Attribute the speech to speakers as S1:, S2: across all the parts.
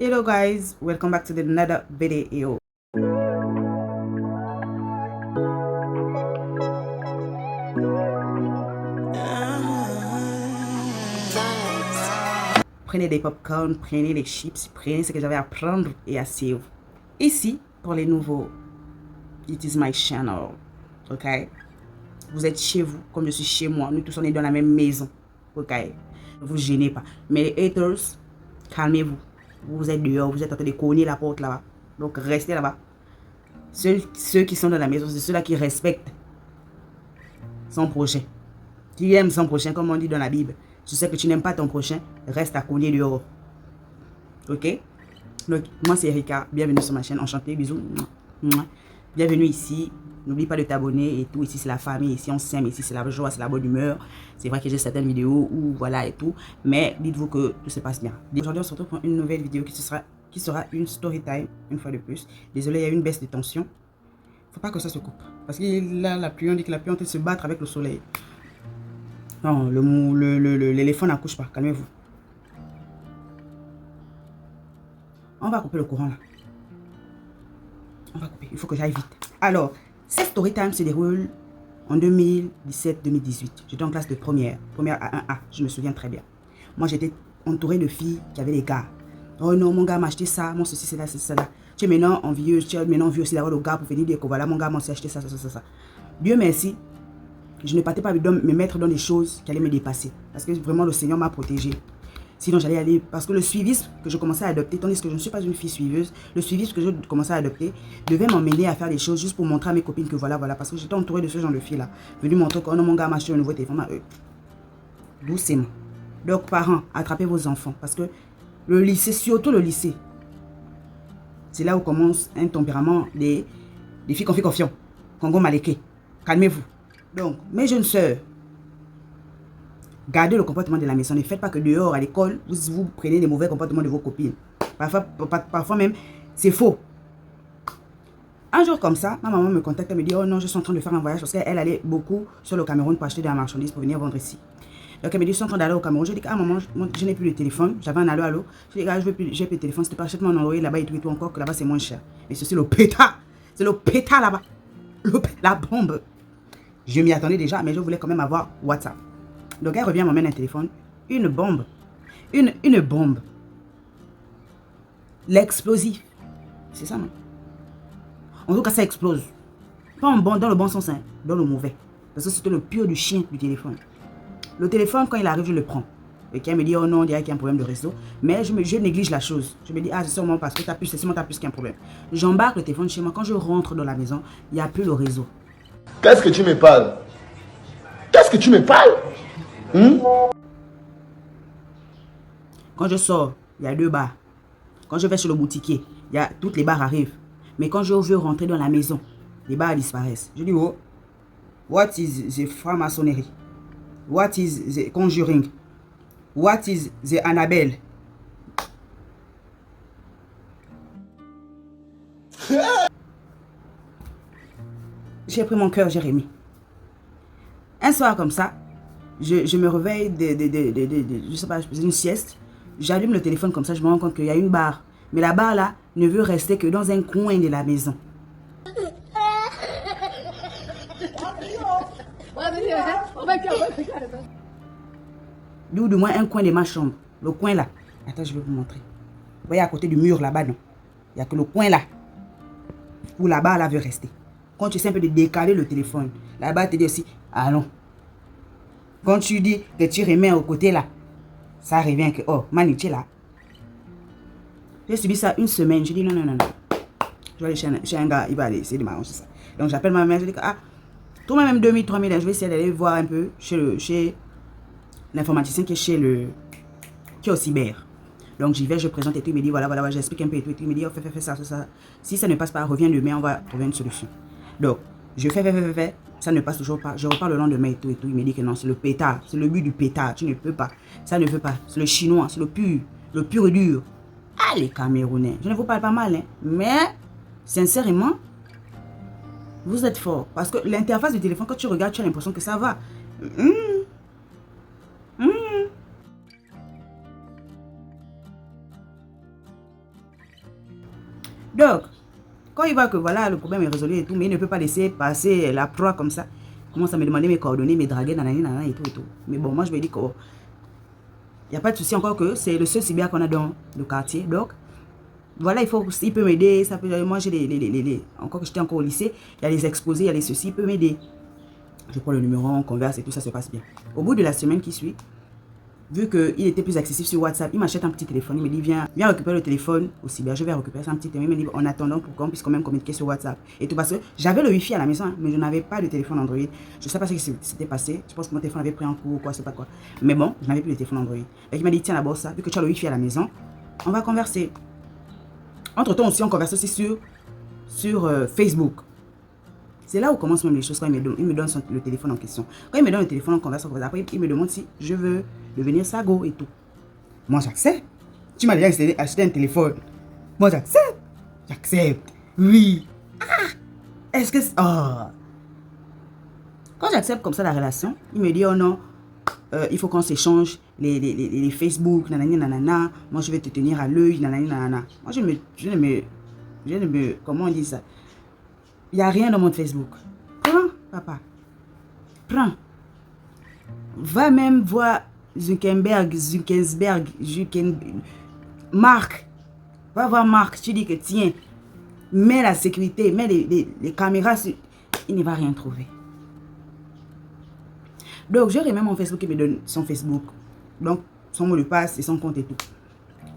S1: Hello guys, welcome back to another video. Prenez des popcorn, prenez des chips, prenez ce que j'avais à prendre et asseyez-vous. Ici, pour les nouveaux, it is my channel, ok? Vous êtes chez vous, comme je suis chez moi. Nous tous, on est dans la même maison, ok? Ne vous gênez pas. Mais les haters, calmez-vous. Vous êtes dehors, vous êtes en train de cogner la porte là-bas. Donc, restez là-bas. Ceux qui sont dans la maison, c'est ceux-là qui respectent son prochain. Qui aime son prochain, comme on dit dans la Bible. Je sais que tu n'aimes pas ton prochain, reste à cogner dehors. Ok? Donc, moi c'est Erika, bienvenue sur ma chaîne, enchanté, bisous. Bienvenue ici, n'oublie pas de t'abonner et tout. Ici c'est la famille, ici on s'aime, ici c'est la joie, c'est la bonne humeur. C'est vrai que j'ai certaines vidéos où voilà et tout, mais dites-vous que tout se passe bien. Aujourd'hui on se retrouve pour une nouvelle vidéo qui sera une story time, une fois de plus. Désolé, il y a une baisse de tension. Faut pas que ça se coupe. Parce que là, la pluie, on dit que la pluie est en train de se battre avec le soleil. Non, l'éléphant n'accouche pas, calmez-vous. On va couper le courant là. On va couper, il faut que j'aille vite. Alors, cette story time se déroule en 2017-2018. J'étais en classe de première à 1A, je me souviens très bien. Moi, j'étais entourée de filles qui avaient des gars. Oh non, mon gars m'a acheté ça, mon ceci, c'est là, c'est ça là. Tu es maintenant envieux, aussi d'avoir le gars pour venir dire que voilà, mon gars m'a acheté ça, ça. Dieu merci, je ne partais pas me mettre dans des choses qui allaient me dépasser. Parce que vraiment, le Seigneur m'a protégée. Sinon, j'allais aller... Parce que le suivisme que je commençais à adopter, tandis que je ne suis pas une fille suiveuse, le suivisme que je commençais à adopter devait m'emmener à faire des choses juste pour montrer à mes copines que voilà. Parce que j'étais entourée de ce genre de filles-là. Venu montrer que oh non, mon gars m'a acheté un nouveau téléphone. Doucement. Donc, parents, attrapez vos enfants. Parce que le lycée, surtout le lycée, c'est là où commence un tempérament des filles confiants. Congo Maléké. Calmez-vous. Donc, mes jeunes sœurs, gardez le comportement de la maison. Ne faites pas que dehors, à l'école, vous prenez les mauvais comportements de vos copines. Parfois même, c'est faux. Un jour comme ça, ma maman me contacte et me dit « Oh non, je suis en train de faire un voyage » parce qu'elle allait beaucoup sur le Cameroun pour acheter de la marchandise pour venir vendre ici. Donc elle me dit « Je suis en train d'aller au Cameroun ». Je dis « Ah maman, je n'ai plus de téléphone. » J'avais un allô. Je dis « Ah, j'ai plus de téléphone. C'était pas achète-moi un Android là-bas et tout encore que là-bas c'est moins cher. » Et ceci, le pétard. C'est le pétard là-bas. La bombe. Je m'y attendais déjà, mais je voulais quand même avoir WhatsApp. Donc elle revient, m'emmène un téléphone, une bombe, une bombe, l'explosif, c'est ça non? En tout cas ça explose, pas dans le bon sens, hein, dans le mauvais, parce que c'était le pur du chien du téléphone. Le téléphone quand il arrive je le prends, et qui me dit oh non on dirait qu'il y a un problème de réseau, mais je néglige la chose, je me dis ah c'est sûrement parce que c'est sûrement t'as plus qu'un problème. J'embarque le téléphone chez moi, quand je rentre dans la maison, il n'y a plus le réseau.
S2: Qu'est-ce que tu me parles? Qu'est-ce que tu me parles?
S1: Quand je sors, il y a 2 bars. Quand je vais chez le boutiquier, toutes les barres arrivent. Mais quand je veux rentrer dans la maison, les barres disparaissent. Je dis, oh, what is the franc-maçonnerie? What is the conjuring? What is the Annabelle? J'ai pris mon cœur, Jérémie. Un soir comme ça, je me réveille je sais pas, je faisais une sieste. J'allume le téléphone comme ça, je me rends compte qu'il y a une barre. Mais la barre là ne veut rester que dans un coin de la maison. D'où du moins un coin de ma chambre. Le coin là. Attends, je vais vous montrer. Vous voyez à côté du mur là-bas, non? Il n'y a que le coin là. Où la barre là veut rester. Quand tu essaies un peu de décaler le téléphone, la barre te dit aussi, ah non. Quand tu dis que tu remets au côté là, ça revient que, oh, Mani, tu es là. J'ai subi ça une semaine. Je dis non. Je vais aller chez un gars, il va aller essayer de m'arranger ça. Donc j'appelle ma mère, je dis que, ah, trouve même 2000, 3000, je vais essayer d'aller voir un peu chez l'informaticien qui est au cyber. Donc j'y vais, je présente et tout, il me dit voilà, j'explique un peu et tout, il me dit, oh, fais ça. Si ça ne passe pas, reviens demain, on va trouver une solution. Donc, je fais, ça ne passe toujours pas. Je repars le lendemain et tout, il me dit que non, c'est le pétard, c'est le but du pétard, tu ne peux pas, ça ne veut pas, c'est le chinois, c'est le pur et dur. Ah, les Camerounais, je ne vous parle pas mal, hein, mais, sincèrement, vous êtes forts. Parce que l'interface du téléphone, quand tu regardes, tu as l'impression que ça va. Donc, quand il voit que voilà, le problème est résolu et tout, mais il ne peut pas laisser passer la proie comme ça, il commence à me demander mes coordonnées, me draguer, nanani, nanana et tout et tout. Mais bon, moi je me dis qu'il n'y a pas de souci, encore que c'est le seul cyber qu'on a dans le quartier. Donc, voilà, il peut m'aider. Moi, j'ai encore que j'étais encore au lycée, il y a les exposés, il y a les ceci, il peut m'aider. Je prends le numéro, on converse et tout, ça se passe bien. Au bout de la semaine qui suit, vu qu'il était plus accessible sur WhatsApp, il m'achète un petit téléphone. Il me dit, viens récupérer le téléphone au cyber. Je vais récupérer un petit téléphone. Il me dit, en attendant pour qu'on puisse quand même communiquer sur WhatsApp. Et tout parce que j'avais le Wi-Fi à la maison, mais je n'avais pas de téléphone Android. Je ne sais pas ce qui s'était passé. Je pense que mon téléphone avait pris un coup ou quoi, je sais pas quoi. Mais bon, je n'avais plus de téléphone Android. Et il m'a dit, tiens d'abord ça, vu que tu as le Wi-Fi à la maison, on va converser. Entre-temps aussi, on converse aussi sur Facebook. C'est là où commencent même les choses quand il me donne le téléphone en question. Quand il me donne le téléphone, on converse. Après, il me demande si je veux devenir Sago et tout. Moi, j'accepte. Tu m'as déjà acheté un téléphone. Moi, j'accepte. J'accepte. Oui. Ah! Est-ce que... Oh. Quand j'accepte comme ça la relation, il me dit, oh non, il faut qu'on s'échange les Facebook, nanani, nanana. Moi, je vais te tenir à l'œil, nanani, nanana. Moi, je ne me... Comment on dit ça? Il n'y a rien dans mon Facebook. Prends, papa. Prends. Va même voir Zuckerberg, Marc. Va voir Marc. Tu dis que tiens, mets la sécurité, mets les caméras sur... Il ne va rien trouver. Donc, je remets mon Facebook, il me donne son Facebook. Donc, son mot de passe et son compte et tout.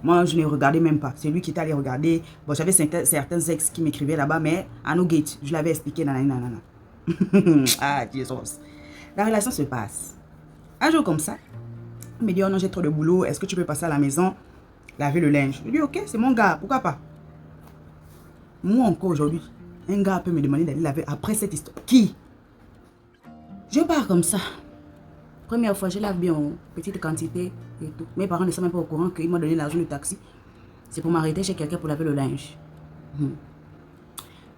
S1: Moi, je ne regardais même pas. C'est lui qui est allé regarder. Bon, j'avais certains ex qui m'écrivaient là-bas, mais à no gate, je l'avais expliqué. Nanana. Ah, Jesus. La relation se passe. Un jour comme ça, il me dit, oh non, j'ai trop de boulot. Est-ce que tu peux passer à la maison, laver le linge? Je lui dis, ok, c'est mon gars. Pourquoi pas? Moi, encore aujourd'hui, un gars peut me demander d'aller laver après cette histoire. Qui? Je pars comme ça. Première fois, je lave bien en petite quantité et tout. Mes parents ne sont même pas au courant qu'ils m'ont donné l'argent du taxi. C'est pour m'arrêter chez quelqu'un pour laver le linge.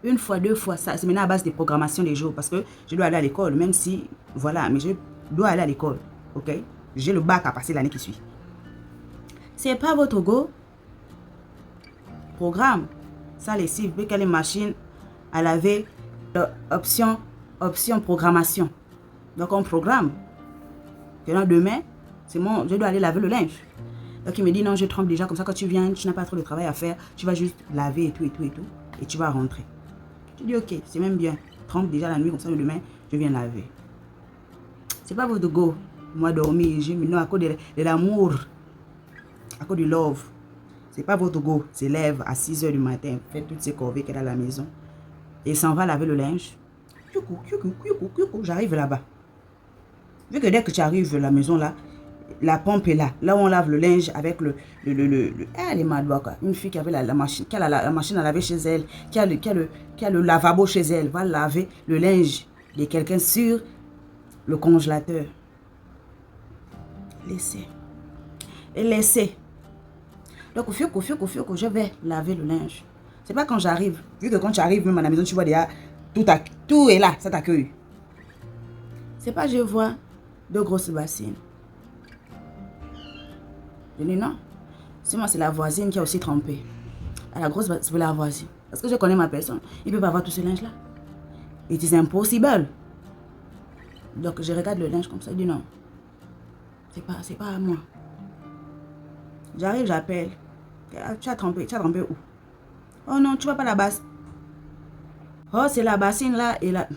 S1: Une fois, deux fois, ça, c'est maintenant à base de programmation des jours parce que je dois aller à l'école, même si, voilà, mais je dois aller à l'école, ok? J'ai le bac à passer l'année qui suit. C'est pas votre go. Programme. Ça, les cibles, vu qu'elle est machine à laver, option programmation. Donc, on programme. Demain, c'est moi, je dois aller laver le linge. Donc il me dit non, je trempe déjà, comme ça quand tu viens, tu n'as pas trop de travail à faire, tu vas juste laver et tout, et tu vas rentrer. Je dis ok, c'est même bien, trempe déjà la nuit, comme ça le demain, je viens laver. C'est pas votre go, moi dormir, je me non, à cause de l'amour, à cause du love. C'est pas votre go, se lève à 6 h du matin, fait toutes ses corvées qu'elle a à la maison, et s'en va laver le linge. J'arrive là-bas. Vu que dès que tu arrives à la maison là, la pompe est là. Là où on lave le linge avec elle est madoua quoi. Une fille qui avait la machine, qui a la machine à laver chez elle, qui a le lavabo chez elle, va laver le linge de quelqu'un sur le congélateur. Laissez. Et laissez. Donc, je vais laver le linge. C'est pas quand j'arrive. Vu que quand tu arrives même à la maison, tu vois déjà, tout est là, ça t'accueille. C'est pas je vois deux grosses bassines. Je dis non. C'est moi, c'est la voisine qui a aussi trempé. À la grosse bassine, c'est la voisine. Parce que je connais ma personne. Il ne peut pas avoir tout ce linge-là. It is impossible. Donc je regarde le linge comme ça. Je dis non. C'est pas à moi. J'arrive, j'appelle. Tu as trempé où? Oh non, tu vois pas la basse. Oh, c'est la bassine là et là.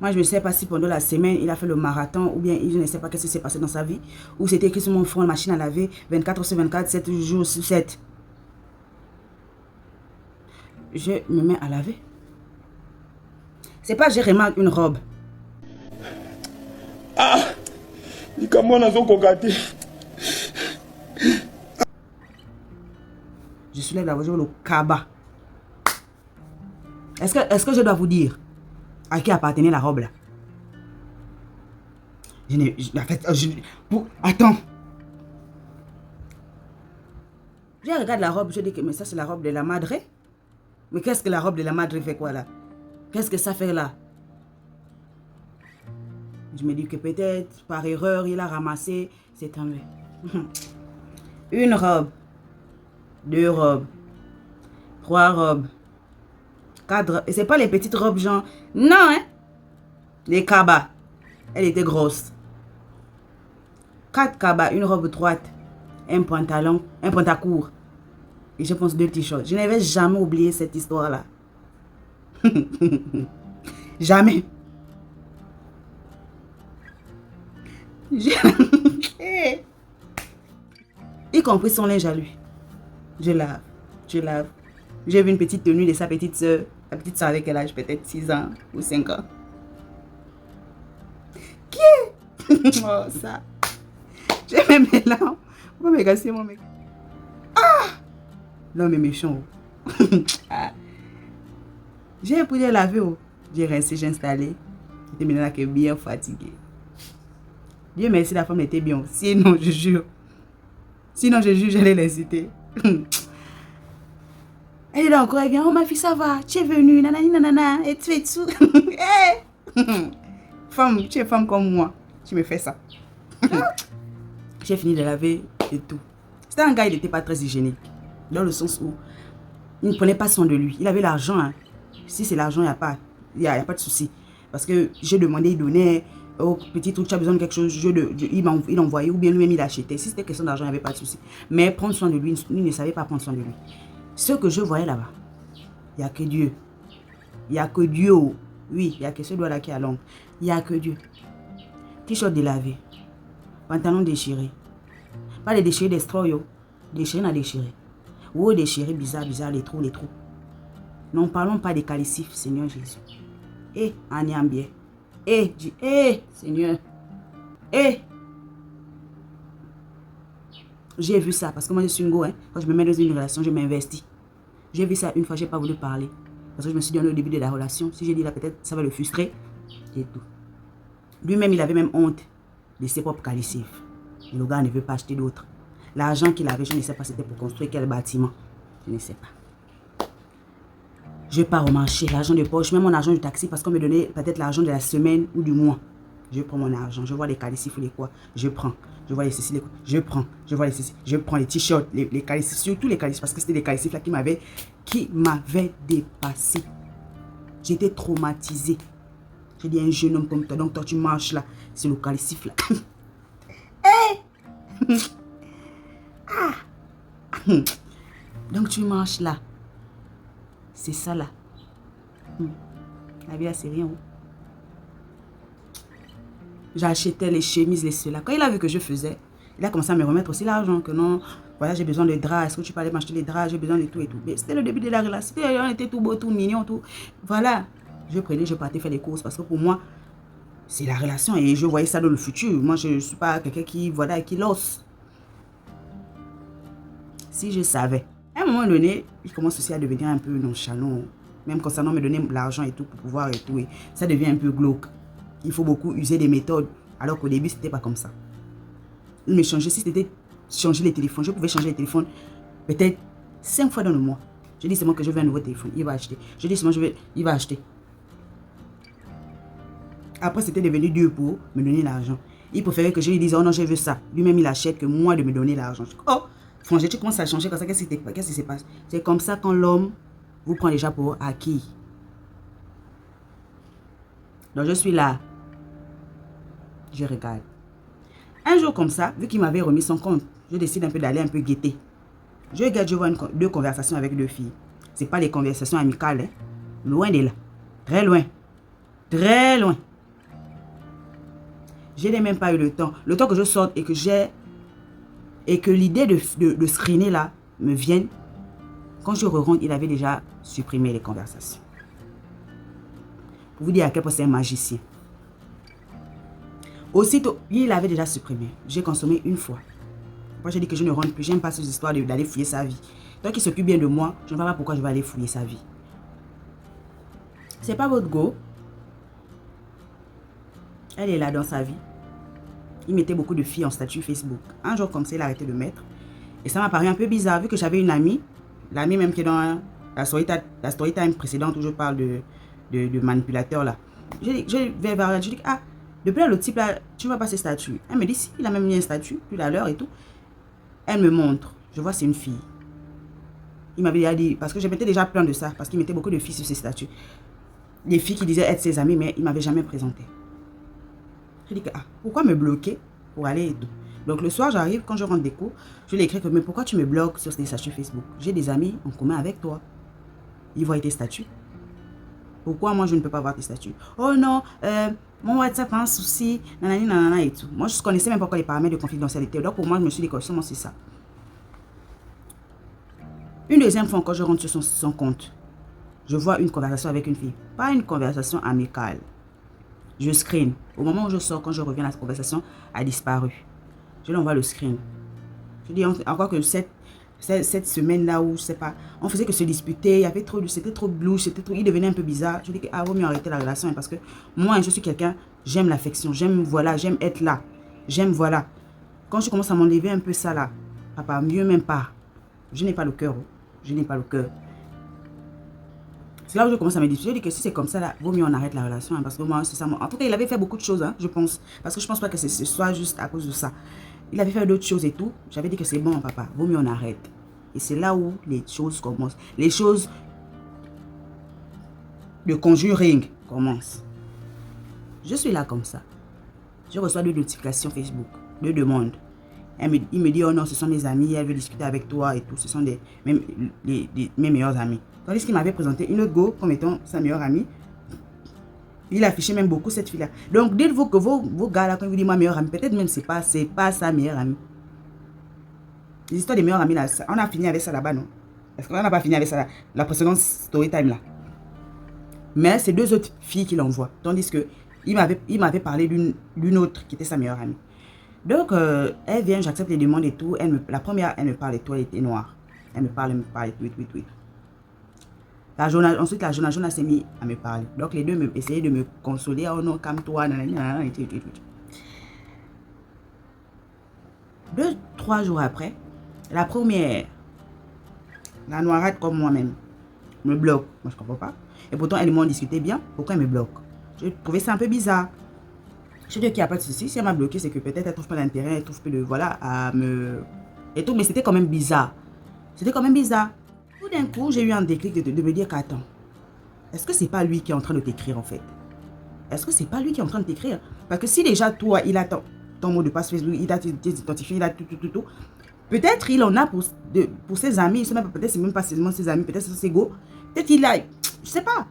S1: Moi, je ne sais pas si pendant la semaine, il a fait le marathon ou bien je ne sais pas qu'est-ce qui s'est passé dans sa vie. Ou c'était écrit sur mon front, machine à laver, 24 sur 24, 7 jours sur 7. Je me mets à laver. C'est pas j'ai remarqué une robe.
S2: Ah! Il comment on a son cocaté.
S1: Je soulève la voiture, le cabas. Est-ce que je dois vous dire à qui appartenait la robe là? Attends. Je regarde la robe, je dis que mais ça c'est la robe de la madre. Mais qu'est-ce que la robe de la madre fait quoi là? Qu'est-ce que ça fait là? Je me dis que peut-être par erreur il a ramassé, c'est tombé. Une robe, deux robes, 3 robes. 4 robes. Et c'est pas les petites robes genre. Non, hein. Les cabas. Elle était grosse. 4 cabas, une robe droite, un pantalon, un pantacourt. Et je pense 2 t-shirts. Je n'avais jamais oublié cette histoire-là. Jamais. Y compris son linge à lui. Je lave. J'ai vu une petite tenue de sa petite soeur. La petite soeur avec quel âge? Peut-être 6 ans ou 5 ans. Qui est? Oh, ça. J'ai même mes larmes. Pourquoi me gasser mon mec? Ah! L'homme est méchant. Ah. J'ai un poulet lavé. J'ai resté, j'ai installé. J'étais maintenant bien fatiguée. Dieu merci, la femme était bien. Sinon, je jure, j'allais l'inciter. Elle est là encore, elle vient, oh ma fille, ça va, tu es venue, nanani, nanana, et tu es tout. Femme, tu es femme comme moi, tu me fais ça. J'ai fini de laver et tout. C'était un gars, il n'était pas très hygiénique. Dans le sens où il ne prenait pas soin de lui. Il avait l'argent. Hein. Si c'est l'argent, il n'y a pas de souci. Parce que j'ai demandé, il donnait. Oh, petit truc, tu as besoin de quelque chose, il envoyait ou bien lui-même il achetait. Si c'était question d'argent, il n'y avait pas de souci. Mais prendre soin de lui, il ne savait pas prendre soin de lui. Ce que je voyais là-bas, il n'y a que Dieu. Il n'y a que Dieu. Oui, il n'y a que ce doigt-là qui a langue. Il n'y a que Dieu. T-shirt délavé. Pantalon déchiré. Pas les déchirés des straws, déchiré n'a déchiré. Ou déchiré, bizarre, les trous. Non, parlons pas des calcifs, Seigneur Jésus. Aniambie. Seigneur. J'ai vu ça, parce que moi je suis une go, hein. Quand je me mets dans une relation, je m'investis. J'ai vu ça une fois, j'ai pas voulu parler. Parce que je me suis dit, au début de la relation, si j'ai dit là, peut-être ça va le frustrer. Et tout. Lui-même, il avait même honte de ses propres calcifs. Et le gars ne veut pas acheter d'autres. L'argent qu'il avait, je ne sais pas c'était pour construire quel bâtiment. Je ne sais pas. Je pars au marché, l'argent de poche, même mon argent du taxi, parce qu'on me donnait peut-être l'argent de la semaine ou du mois. Je prends mon argent, je vois les calcifs ou les quoi, je prends. Je vois les ceci, les quoi, je prends. Je vois les ceci, je prends les t-shirts, les calcifs, surtout les calcifs, parce que c'était les calcifs là qui m'avaient dépassé. J'étais traumatisée. J'ai dit un jeune homme comme toi, donc toi tu marches là, c'est le calcif là. Donc tu marches là. C'est ça là. La vie, c'est rien. J'achetais les chemises, les ceux-là. Quand il a vu que je faisais, il a commencé à me remettre aussi l'argent. Que non, voilà, j'ai besoin de draps. Est-ce que tu peux aller m'acheter les draps? J'ai besoin de tout et tout. Mais c'était le début de la relation. On était tout beau, tout mignon, tout. Voilà. Je prenais, je partais faire les courses. Parce que pour moi, c'est la relation. Et je voyais ça dans le futur. Moi, je ne suis pas quelqu'un qui, voilà, qui l'ose. Si je savais. À un moment donné, il commence aussi à devenir un peu nonchalant. Même concernant me donner l'argent et tout pour pouvoir et tout. Et ça devient un peu glauque. Il faut beaucoup user des méthodes. Alors qu'au début, c'était pas comme ça. Il me changeait. Si c'était changer les téléphones, je pouvais changer les téléphones peut-être 5 fois dans le mois. Je dis seulement que je veux un nouveau téléphone. Il va acheter. Je dis seulement il va acheter. Après, c'était devenu dur pour me donner l'argent. Il préférait que je lui dise, oh non, je veux ça. Lui-même, il achète que moi de me donner l'argent. Oh, franchement, tu commences à changer comme ça. Qu'est-ce qui se passe? C'est comme ça quand l'homme vous prend déjà pour acquis. Donc, je suis là. Je regarde. Un jour comme ça, vu qu'il m'avait remis son compte, je décide un peu d'aller un peu guetter. Je regarde, je vois deux conversations avec 2 filles. Ce n'est pas les conversations amicales. Hein. Loin de là. Très loin. Très loin. Je n'ai même pas eu le temps. Le temps que je sorte et que l'idée de screener là me vienne. Quand je rentre, il avait déjà supprimé les conversations. Pour vous dire à quel point c'est un magicien. Aussitôt, il avait déjà supprimé. J'ai consommé une fois. Moi, j'ai dit que je ne rentre plus. J'aime pas ces histoires d'aller fouiller sa vie. Tant qu'il s'occupe bien de moi, je ne vois pas pourquoi je vais aller fouiller sa vie. C'est pas votre go. Elle est là dans sa vie. Il mettait beaucoup de filles en statut Facebook. Un jour comme ça, il a arrêté de mettre. Et ça m'a paru un peu bizarre, vu que j'avais une amie. L'amie même qui est dans la story time précédente où je parle de manipulateur là. Je vais voir elle, je dis, ah, depuis là, le type là, tu vois pas ses statuts. Elle me dit, si, il a même mis un statut tout à l'heure et tout. Elle me montre. Je vois, c'est une fille. Il m'avait déjà dit, parce que je m'étais déjà plaint de ça, parce qu'il mettait beaucoup de filles sur ses statuts. Des filles qui disaient être ses amies, mais il ne m'avait jamais présenté. Je dis que, pourquoi me bloquer pour aller et tout. Donc le soir, j'arrive, quand je rentre des cours, je lui écris que, mais pourquoi tu me bloques sur des statuts Facebook? J'ai des amis en commun avec toi. Ils voient tes statuts. Pourquoi moi je ne peux pas voir tes statuts? Oh non, mon WhatsApp a un souci, nanani, nanana et tout. Moi je ne connaissais même pas quoi les paramètres de confidentialité. Donc pour moi, je me suis dit que seulement c'est ça. Une deuxième fois, quand je rentre sur son compte, je vois une conversation avec une fille. Pas une conversation amicale. Je screen. Au moment où je sors, quand je reviens, la conversation a disparu. Je lui envoie le screen. Je dis encore que cette semaine-là où, je sais pas, on faisait que se disputer, il y avait trop, c'était trop louche, il devenait un peu bizarre. Je dis que, vaut mieux arrêter la relation, parce que moi, je suis quelqu'un, j'aime l'affection, j'aime être là, j'aime, voilà. Quand je commence à m'enlever un peu ça là, papa, mieux même pas. Je n'ai pas le cœur, je n'ai pas le cœur. C'est là où je commence à me dire, je dis que si c'est comme ça là, vaut mieux on arrête la relation, parce que moi, c'est ça. En tout cas, il avait fait beaucoup de choses, je pense, parce que je pense pas que ce soit juste à cause de ça. Il avait fait d'autres choses et tout. J'avais dit que c'est bon, papa, vaut mieux on arrête. Et c'est là où les choses commencent. Les choses de conjuring commencent. Je suis là comme ça. Je reçois 2 notifications Facebook, 2 demandes. Il me dit, oh non, ce sont mes amis, elle veut discuter avec toi et tout. Ce sont mes meilleurs amis. Tandis qu'il m'avait présenté une autre go comme étant sa meilleure amie. Il affichait même beaucoup cette fille-là. Donc, dites-vous que vos gars là, quand vous dites ma meilleure amie, peut-être même c'est pas sa meilleure amie. Les histoires des meilleures amies là, on a fini avec ça là-bas, non? Parce qu'on n'a pas fini avec ça là, la précédente story time là. Mais c'est 2 autres filles qui l'envoient. Tandis que il m'avait parlé d'une autre qui était sa meilleure amie. Donc, elle vient, j'accepte les demandes et tout. La première, elle me parle et tout, elle était noire. Elle me parle et tout. Ensuite, la Jonah s'est mis à me parler. Donc, les deux essayaient de me consoler. Oh non, calme-toi, nanana, et tout. 2-3 jours après, la première, la noirade comme moi-même, me bloque. Moi, je comprends pas. Et pourtant, elle et moi, on discutait bien. Pourquoi elle me bloque? Je trouvais ça un peu bizarre. Je dis qu'il n'y a pas de souci. Si elle m'a bloqué, c'est que peut-être elle trouve pas d'intérêt, elle trouve plus de, voilà, à me... Et tout, mais c'était quand même bizarre. Tout d'un coup, j'ai eu un déclic de me dire qu'attends, est-ce que c'est pas lui qui est en train de t'écrire en fait? Est-ce que c'est pas lui qui est en train de t'écrire? Parce que si déjà toi, il a ton mot de passe Facebook, il a identifié, il a tout. Peut-être il en a pour ses amis, peut-être c'est même pas seulement ses amis, peut-être c'est ses go. Peut-être il a, je sais pas.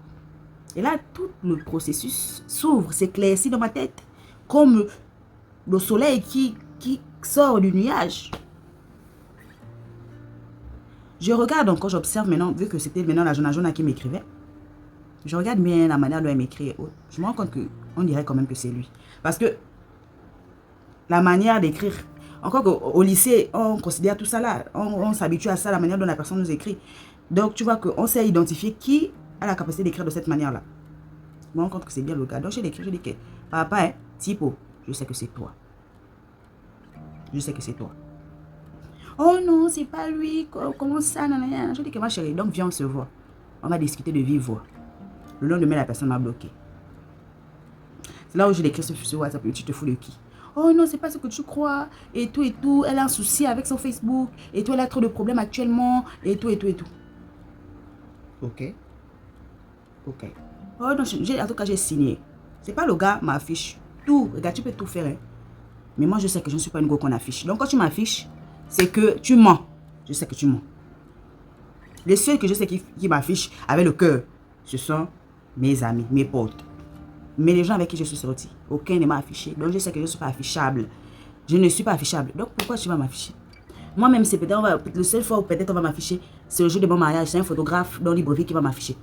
S1: Et là, tout le processus s'ouvre, s'éclaircit dans ma tête. Comme le soleil qui sort du nuage. Je regarde encore, j'observe maintenant, vu que c'était maintenant la Jonah qui m'écrivait. Je regarde bien la manière dont elle m'écrit. Je me rends compte qu'on dirait quand même que c'est lui. Parce que la manière d'écrire, encore qu'au lycée, on considère tout ça là. On s'habitue à ça, la manière dont la personne nous écrit. Donc, tu vois qu'on sait identifier qui a la capacité d'écrire de cette manière-là. Je me rends compte que c'est bien le cas. Donc, je dis que, papa, Tipo, je sais que c'est toi. Oh non, c'est pas lui. Comment ça? Je dis que ma chérie, donc viens, on se voit. On va discuter de vive voix. Le lendemain, la personne m'a bloqué. C'est là où je l'écris sur WhatsApp. Tu te fous de qui? Oh non, c'est pas ce que tu crois. Et tout. Elle a un souci avec son Facebook. Et tout, elle a trop de problèmes actuellement. Et tout. Ok. Oh non, en tout cas, j'ai signé. C'est pas le gars m'affiche. Tout. Regarde, tu peux tout faire. Hein. Mais moi, je sais que je ne suis pas une go qu'on affiche. Donc, quand tu m'affiches, c'est que tu mens. Je sais que tu mens. Les seuls que je sais qui m'affichent avec le cœur, ce sont mes amis, mes potes. Mais les gens avec qui je suis sortie, aucun ne m'a affiché. Donc, je sais que je ne suis pas affichable. Je ne suis pas affichable. Donc, pourquoi tu vas m'afficher? Moi-même, c'est peut-être, le seul fois où peut-être on va m'afficher, c'est le jour de mon mariage. C'est un photographe dans Libreville qui va m'afficher.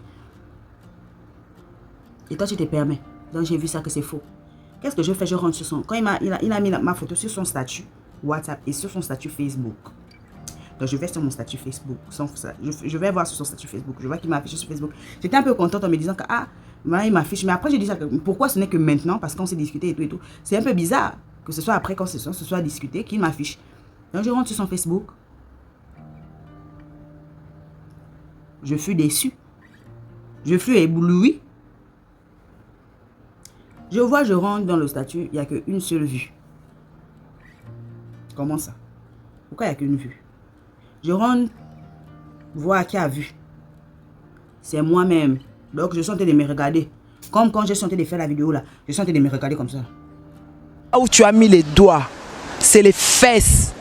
S1: Et toi, tu te permets. Donc, j'ai vu ça que c'est faux. Qu'est-ce que je fais? Je rentre sur son... Quand il a mis ma photo sur son statut WhatsApp et sur son statut Facebook. Donc, je vais sur mon statut Facebook. Je vais voir sur son statut Facebook. Je vois qu'il m'a affiché sur Facebook. J'étais un peu contente en me disant que, voilà, il m'affiche. Mais après, j'ai dit ça. Pourquoi ce n'est que maintenant? Parce qu'on s'est discuté et tout. C'est un peu bizarre que ce soit après, quand ce soit discuté, qu'il m'affiche. Donc, je rentre sur son Facebook. Je fus déçu. Je fus ébloui. Je rentre dans le statut, il n'y a qu'une seule vue. Comment ça? Pourquoi il n'y a qu'une vue? Je rentre, Voir qui a vu. C'est moi-même. Donc, je suis en train de me regarder. Comme quand je suis en train de faire la vidéo là. Je suis en train de me regarder comme ça.
S3: Là où tu as mis les doigts, c'est les fesses.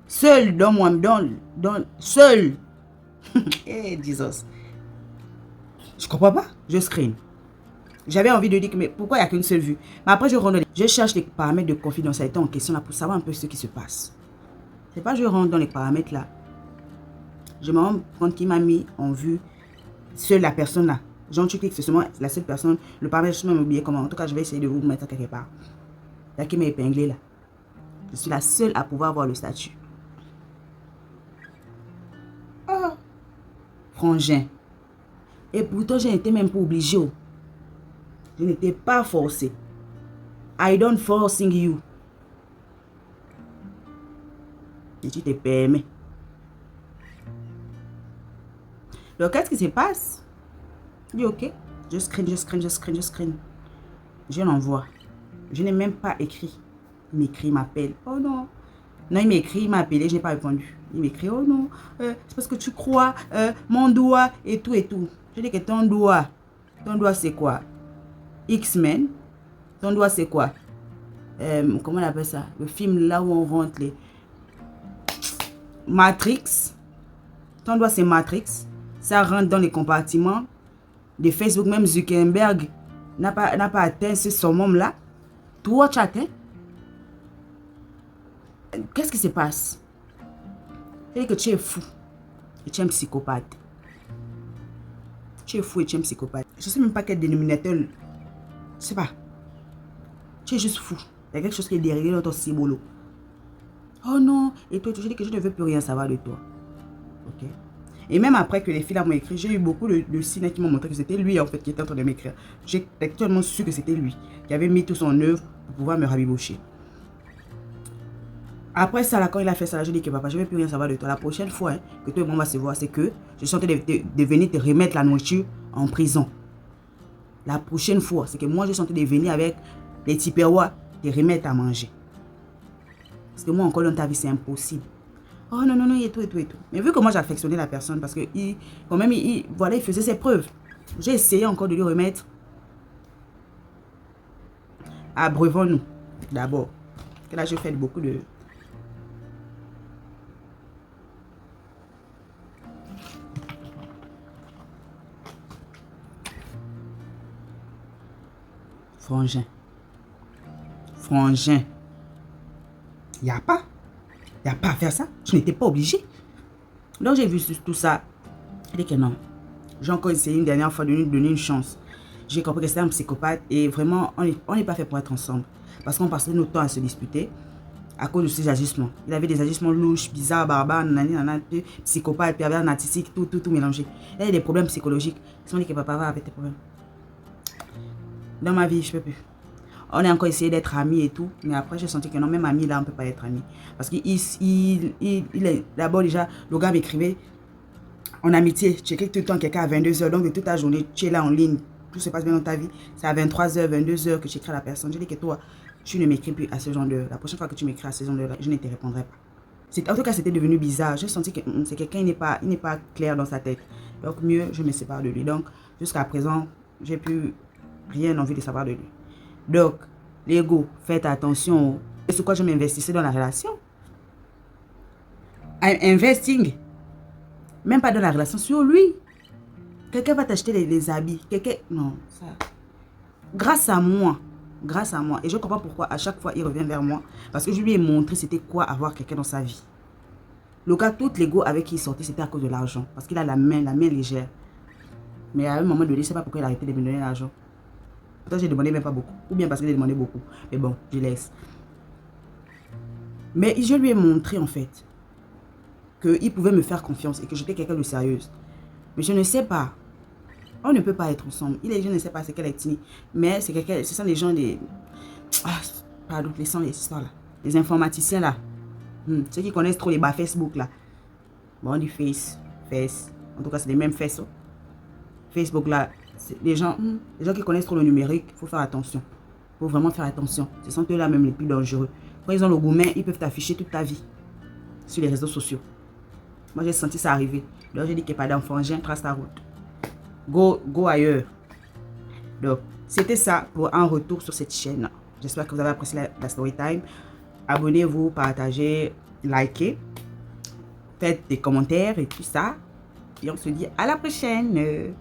S1: Seul dans moi, seul. Eh, Jesus. Je comprends pas. Je screen. J'avais envie de dire que, mais pourquoi il n'y a qu'une seule vue? Mais après, je cherche les paramètres de confidentialité en question là pour savoir un peu ce qui se passe. C'est pas je rentre dans les paramètres là. Je me rends compte qu'il m'a mis en vue seule la personne là. Genre, tu cliques, c'est seulement la seule personne. Le paramètre, je vais m'oublier comment. En tout cas, je vais essayer de vous mettre ça quelque part. Là, qui m'a épinglé là. Je suis la seule à pouvoir voir le statut. Oh. Frangin. Et pourtant, je n'étais même pas obligée. Je n'étais pas forcée. I don't forcing you. Et tu te permets. Donc, qu'est-ce qui se passe? Je dis ok. Je screen. Je l'envoie. Je n'ai même pas écrit. Il m'écrit, il m'appelle. Oh non. Non, il m'écrit, il m'a appelé, je n'ai pas répondu. Il m'écrit, oh non, c'est parce que tu crois, mon doigt et tout et tout. Je dis que ton doigt c'est quoi? X-Men. Ton doigt c'est quoi? Comment on appelle ça? Le film là où on rentre les... Matrix. Ton doigt c'est Matrix. Ça rentre dans les compartiments de Facebook. Même Zuckerberg n'a pas atteint ce summum là. Toi tu as atteint. Qu'est-ce qui se passe? C'est que tu es fou et tu es un psychopathe. Tu es fou et tu es un psychopathe. Je ne sais même pas quel dénominateur. Je ne sais pas. Tu es juste fou. Il y a quelque chose qui est derrière dans ton cibolo. Oh non. Et toi, je dis que je ne veux plus rien savoir de toi. Ok. Et même après que les filles m'ont écrit, j'ai eu beaucoup de signes qui m'ont montré que c'était lui en fait qui était en train de m'écrire. J'ai actuellement su que c'était lui qui avait mis tout son œuvre pour pouvoir me rabibocher. Après ça, là, quand il a fait ça, là, je dis que papa, je ne vais plus rien savoir de toi. La prochaine fois que toi et moi on va se voir, c'est que je suis en train de venir te remettre la nourriture en prison. La prochaine fois, c'est que moi je suis en train de venir avec les Tipewa te remettre à manger. Parce que moi encore dans ta vie, c'est impossible. Oh non, non, non, et tout. Mais vu que moi j'affectionnais la personne, parce que quand même, voilà, il faisait ses preuves. J'ai essayé encore de lui remettre. Abreuvons-nous d'abord. Parce que là, je fais beaucoup de... Frangin. Il n'y a pas à faire ça. Je n'étais pas obligée. Donc j'ai vu tout ça. Je dis que non. J'ai encore essayé une dernière fois de lui donner une chance. J'ai compris que c'était un psychopathe et vraiment, on n'est pas fait pour être ensemble. Parce qu'on passait notre temps à se disputer à cause de ses agissements. Il avait des agissements louches, bizarres, barbares, psychopathe, pervers, narcissique, tout mélangé. Il avait des problèmes psychologiques. Ils sont dit que papa va avec tes problèmes. Dans ma vie, je peux plus. On a encore essayé d'être amis et tout, mais après j'ai senti que non, même amis là, on peut pas être amis. Parce qu'il est d'abord déjà, le gars m'écrivait en amitié, tu écris tout le temps quelqu'un à 22h, donc de toute ta journée, tu es là en ligne, tout se passe bien dans ta vie. C'est à 23h, 22h que tu écris à la personne. Je dis que toi, tu ne m'écris plus à ce genre d'heure. La prochaine fois que tu m'écris à ce genre d'heure, je ne te répondrai pas. En tout cas, c'était devenu bizarre. J'ai senti que c'est quelqu'un, il n'est pas clair dans sa tête. Donc mieux, je me sépare de lui. Donc jusqu'à présent, j'ai plus rien envie de savoir de lui. Donc, l'ego, faites attention. Et sur quoi je m'investissais dans la relation. I'm investing. Même pas dans la relation, sur lui. Quelqu'un va t'acheter les habits. Non, ça. Grâce à moi. Et je comprends pourquoi à chaque fois il revient vers moi. Parce que je lui ai montré c'était quoi avoir quelqu'un dans sa vie. Le gars, tout l'ego avec qui il sortait, c'était à cause de l'argent. Parce qu'il a la main légère. Mais à un moment donné, je ne sais pas pourquoi il a arrêté de me donner l'argent. Pourtant, j'ai demandé même pas beaucoup. Ou bien parce que j'ai demandé beaucoup. Mais bon, je laisse. Mais je lui ai montré en fait qu'il pouvait me faire confiance et que j'étais quelqu'un de sérieuse. Mais je ne sais pas. On ne peut pas être ensemble. Je ne sais pas c'est quelle ethnie. Mais c'est quelqu'un. Ce sont des gens des... pardon, les histoires là. Les informaticiens là. Ceux qui connaissent trop les bas Facebook là. Bon, on dit face. En tout cas, c'est les mêmes faces. Facebook là. Les gens qui connaissent trop le numérique, il faut faire attention. Il faut vraiment faire attention. Ce sont eux là même les plus dangereux. Quand ils ont le gourmet, ils peuvent t'afficher toute ta vie. sur les réseaux sociaux. Moi, j'ai senti ça arriver. Donc, j'ai dit qu'il n'y a pas d'enfant, j'ai trace ta route. Go ailleurs. Donc, c'était ça pour un retour sur cette chaîne. J'espère que vous avez apprécié la story time. Abonnez-vous, partagez, likez. Faites des commentaires et tout ça. Et on se dit à la prochaine.